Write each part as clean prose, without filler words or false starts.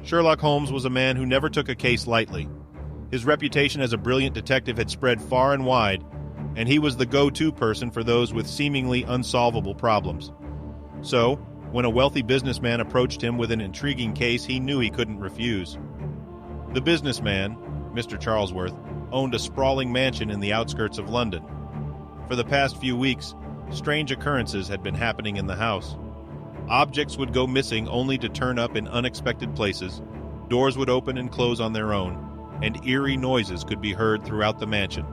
Sherlock Holmes was a man who never took a case lightly. His reputation as a brilliant detective had spread far and wide, and he was the go-to person for those with seemingly unsolvable problems. So, when a wealthy businessman approached him with an intriguing case, he knew he couldn't refuse. The businessman, Mr. Charlesworth, owned a sprawling mansion in the outskirts of London. For the past few weeks, strange occurrences had been happening in the house. Objects would go missing only to turn up in unexpected places, doors would open and close on their own, and eerie noises could be heard throughout the mansion.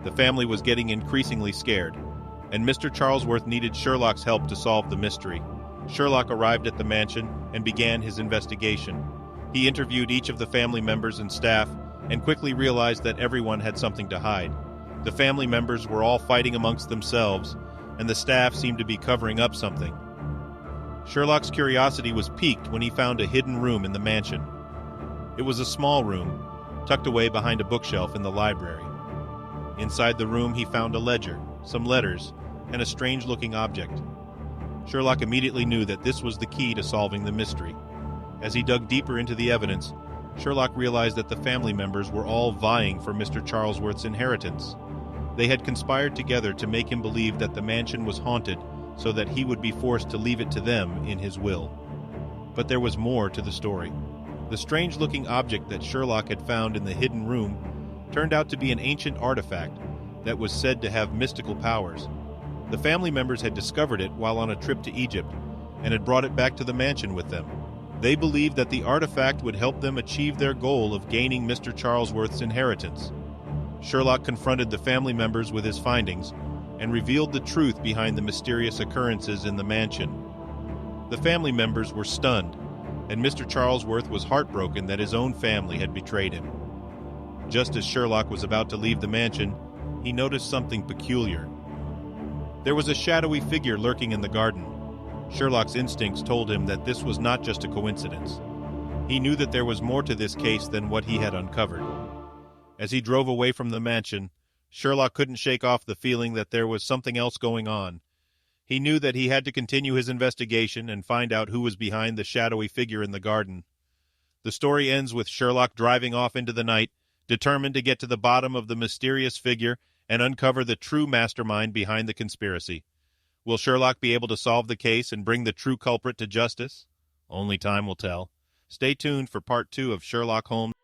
The family was getting increasingly scared, and Mr. Charlesworth needed Sherlock's help to solve the mystery. Sherlock arrived at the mansion and began his investigation. He interviewed each of the family members and staff, and quickly realized that everyone had something to hide. The family members were all fighting amongst themselves, and the staff seemed to be covering up something. Sherlock's curiosity was piqued when he found a hidden room in the mansion. It was a small room, tucked away behind a bookshelf in the library. Inside the room he found a ledger, some letters, and a strange-looking object. Sherlock immediately knew that this was the key to solving the mystery. As he dug deeper into the evidence, Sherlock realized that the family members were all vying for Mr. Charlesworth's inheritance. They had conspired together to make him believe that the mansion was haunted so that he would be forced to leave it to them in his will. But there was more to the story. The strange-looking object that Sherlock had found in the hidden room turned out to be an ancient artifact that was said to have mystical powers. The family members had discovered it while on a trip to Egypt and had brought it back to the mansion with them. They believed that the artifact would help them achieve their goal of gaining Mr. Charlesworth's inheritance. Sherlock confronted the family members with his findings and revealed the truth behind the mysterious occurrences in the mansion. The family members were stunned, and Mr. Charlesworth was heartbroken that his own family had betrayed him. Just as Sherlock was about to leave the mansion, he noticed something peculiar. There was a shadowy figure lurking in the garden. Sherlock's instincts told him that this was not just a coincidence. He knew that there was more to this case than what he had uncovered. As he drove away from the mansion, Sherlock couldn't shake off the feeling that there was something else going on. He knew that he had to continue his investigation and find out who was behind the shadowy figure in the garden. The story ends with Sherlock driving off into the night, determined to get to the bottom of the mysterious figure and uncover the true mastermind behind the conspiracy. Will Sherlock be able to solve the case and bring the true culprit to justice? Only time will tell. Stay tuned for part 2 of Sherlock Holmes.